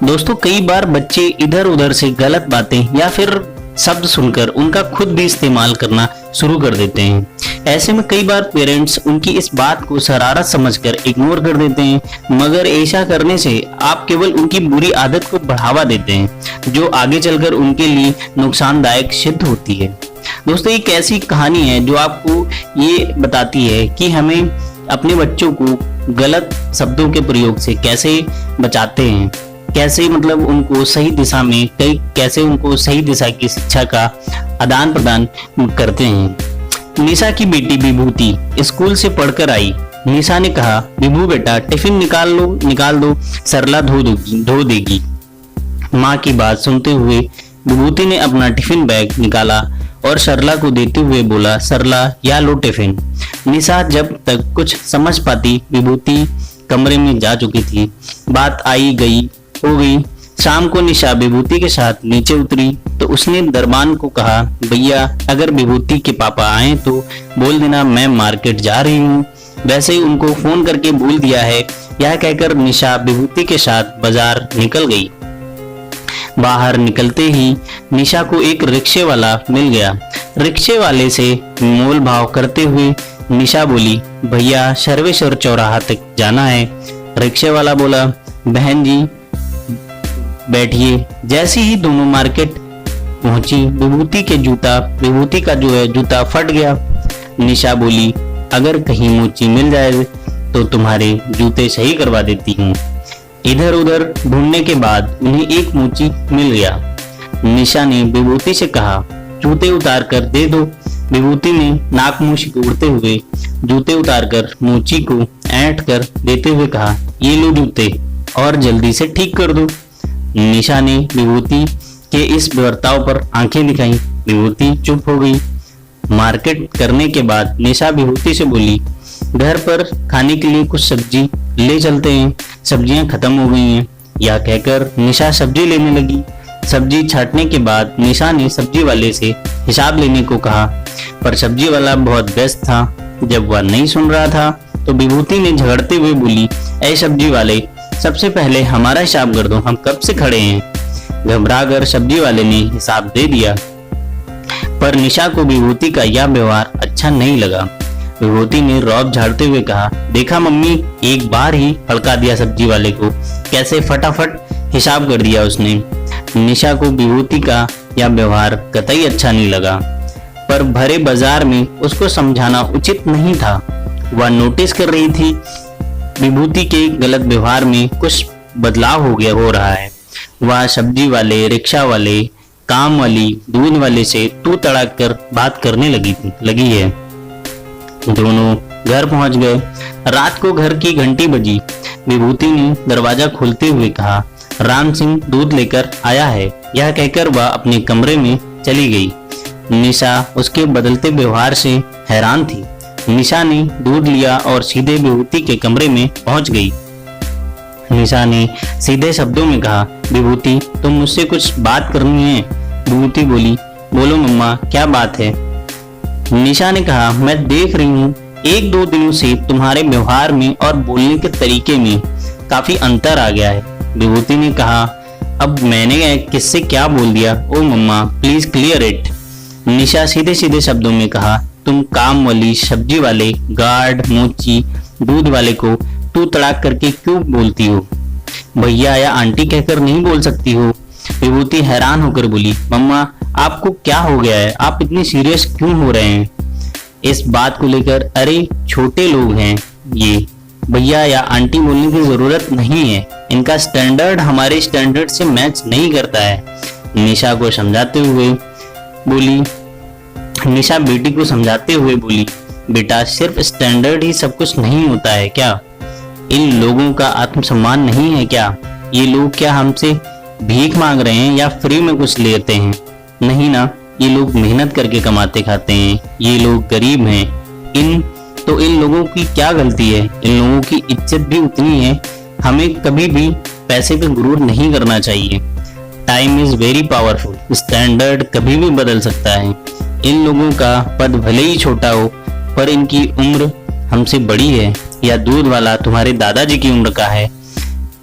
दोस्तों कई बार बच्चे इधर उधर से गलत बातें या फिर शब्द सुनकर उनका खुद भी इस्तेमाल करना शुरू कर देते हैं। ऐसे में कई बार पेरेंट्स उनकी इस बात को शरारत समझकर इग्नोर कर देते हैं, मगर ऐसा करने से आप केवल उनकी बुरी आदत को बढ़ावा देते हैं जो आगे चलकर उनके लिए नुकसानदायक सिद्ध होती है। दोस्तों एक ऐसी कहानी है जो आपको ये बताती है कि हमें अपने बच्चों को गलत शब्दों के प्रयोग से कैसे बचाते हैं, कैसे मतलब उनको सही दिशा में कैसे उनको सही दिशा की शिक्षा का आदान प्रदान करते हैं। निशा की बेटी विभूति स्कूल से पढ़कर आई। निशा ने कहा, विभू बेटा टिफिन निकाल दो, सरला धो देगी। माँ की बात सुनते हुए विभूति ने अपना टिफिन बैग निकाला और सरला को देते हुए बोला, सरला या लो टिफिन। निशा जब तक कुछ समझ पाती विभूति कमरे में जा चुकी थी। बात हो गई। शाम को निशा विभूति के साथ नीचे उतरी तो उसने दरबान को कहा, भैया अगर विभूति के पापा आए तो बोल देना मैं मार्केट जा रही हूँ, वैसे ही उनको फोन करके बोल दिया है। यह कहकर निशा विभूति के साथ बाजार निकल गई। बाहर निकलते ही निशा को एक रिक्शे वाला मिल गया। रिक्शे वाले से मोल भाव करते हुए निशा बोली, भैया सर्वेश्वर चौराहा तक जाना है। रिक्शे वाला बोला, बहन जी बैठिए। जैसे ही दोनों मार्केट पहुंची विभूति का जूता फट गया। निशा बोली, अगर कहीं मोची मिल जाए तो तुम्हारे जूते सही करवा देती हूँ। इधर उधर ढूंढने के बाद उन्हें एक मोची मिल गया। निशा ने विभूति से कहा, जूते उतार कर दे दो। विभूति ने नाक मुंह सिकोड़ते हुए जूते उतारकर मोची को ऐंठ कर देते हुए कहा, ये लो जूते और जल्दी से ठीक कर दो। निशा ने विभूति के इस बर्ताव पर आंखें दिखाई। विभूति चुप हो गई। मार्केट करने के बाद निशा विभूति से बोली, घर पर खाने के लिए कुछ सब्जी ले चलते हैं, सब्जियां खत्म हो गई हैं। यह कहकर निशा सब्जी लेने लगी। सब्जी छांटने के बाद निशा ने सब्जी वाले से हिसाब लेने को कहा, पर सब्जी वाला बहुत व्यस्त था। जब वह नहीं सुन रहा था तो विभूति ने झगड़ते हुए बोली, ऐ सब्जी वाले, सबसे पहले हमारा हिसाब कर दो, हम कब से खड़े हैं। घबराकर सब्जी वाले ने हिसाब दे दिया, पर निशा को विभूति का यह व्यवहार अच्छा नहीं लगा। विभूति ने रौब झाड़ते हुए कहा, देखा मम्मी, एक बार ही फड़का दिया सब्जी वाले को, कैसे फटाफट हिसाब कर दिया उसने। निशा को विभूति का यह व्यवहार कतई अच्छा नहीं लगा, पर भरे बाजार में उसको समझाना उचित नहीं था। वह नोटिस कर रही थी विभूति के गलत व्यवहार में कुछ बदलाव हो रहा है। वह सब्जी वाले, रिक्शा वाले, काम वाली, दूध वाले से तू तड़ाक कर बात करने लगी है। दोनों घर पहुंच गए। रात को घर की घंटी बजी। विभूति ने दरवाजा खोलते हुए कहा, राम सिंह दूध लेकर आया है। यह कहकर वह अपने कमरे में चली गई। निशा उसके बदलते व्यवहार से हैरान थी। निशा ने दूध लिया और सीधे विभूति के कमरे में पहुंच गई। निशा ने सीधे शब्दों में कहा, विभूति तुम मुझसे कुछ बात करनी है। विभूति बोली, बोलो मम्मा, क्या बात है। निशा ने कहा, मैं देख रही हूँ 1-2 दिनों से तुम्हारे व्यवहार में और बोलने के तरीके में काफी अंतर आ गया है। विभूति ने कहा, अब मैंने किससे क्या बोल दिया, ओ मम्मा प्लीज क्लियर इट। निशा सीधे सीधे शब्दों में कहा, तुम काम वाली, सब्जी वाले, गार्ड, मोची, दूध वाले को तू तड़ाक करके क्यों बोलती हो? भैया या आंटी कहकर नहीं बोल सकती हो? विभूति हैरान होकर बोली, मम्मा आपको क्या हो गया है, आप इतनी सीरियस क्यों हो रहे हैं इस बात को लेकर? अरे छोटे लोग हैं ये, भैया या आंटी बोलने की जरूरत नहीं है, इनका स्टैंडर्ड हमारे स्टैंडर्ड से मैच नहीं करता है। निशा बेटी को समझाते हुए बोली, बेटा सिर्फ स्टैंडर्ड ही सब कुछ नहीं होता है क्या? इन लोगों का आत्मसम्मान नहीं है क्या? ये लोग क्या हमसे भीख मांग रहे हैं या फ्री में कुछ लेते हैं? नहीं ना, ये लोग मेहनत करके कमाते खाते हैं, ये लोग गरीब हैं। इन लोगों की क्या गलती है? इन लोगों की इज्जत भी उतनी है। हमें कभी भी पैसे पे गुरूर नहीं करना चाहिए। Time is very powerful, standard कभी भी बदल सकता है। इन लोगों का पद भले ही छोटा हो, पर इनकी उम्र हमसे बड़ी है। या दूध वाला तुम्हारे दादाजी की उम्र का है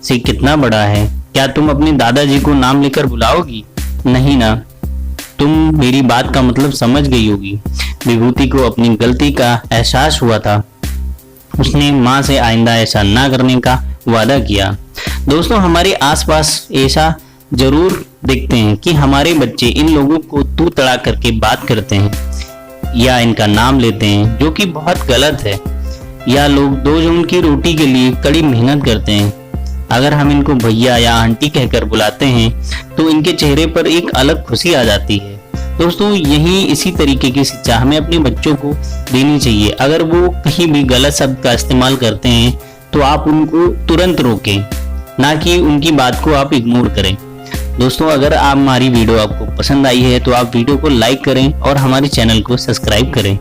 से कितना बड़ा है। क्या तुम अपने दादाजी को नाम लेकर बुलाओगी? नहीं ना, तुम मेरी बात का मतलब समझ गई होगी। विभूति को अपनी गलती का एहसास हुआ था। उसने माँ से आइंदा ऐसा ना करने का वादा किया। दोस्तों, हमारे आसपास ऐसा जरूर देखते हैं कि हमारे बच्चे इन लोगों को तू तड़ा करके बात करते हैं या इनका नाम लेते हैं, जो कि बहुत गलत है। या लोग 2 जून की रोटी के लिए कड़ी मेहनत करते हैं। अगर हम इनको भैया या आंटी कहकर बुलाते हैं तो इनके चेहरे पर एक अलग खुशी आ जाती है। दोस्तों, यही इसी तरीके की शिक्षा हमें अपने बच्चों को देनी चाहिए। अगर वो कहीं भी गलत शब्द का इस्तेमाल करते हैं तो आप उनको तुरंत रोकें, ना कि उनकी बात को आप इग्नोर करें। दोस्तों, अगर हमारी वीडियो आपको पसंद आई है तो आप वीडियो को लाइक करें और हमारे चैनल को सब्सक्राइब करें।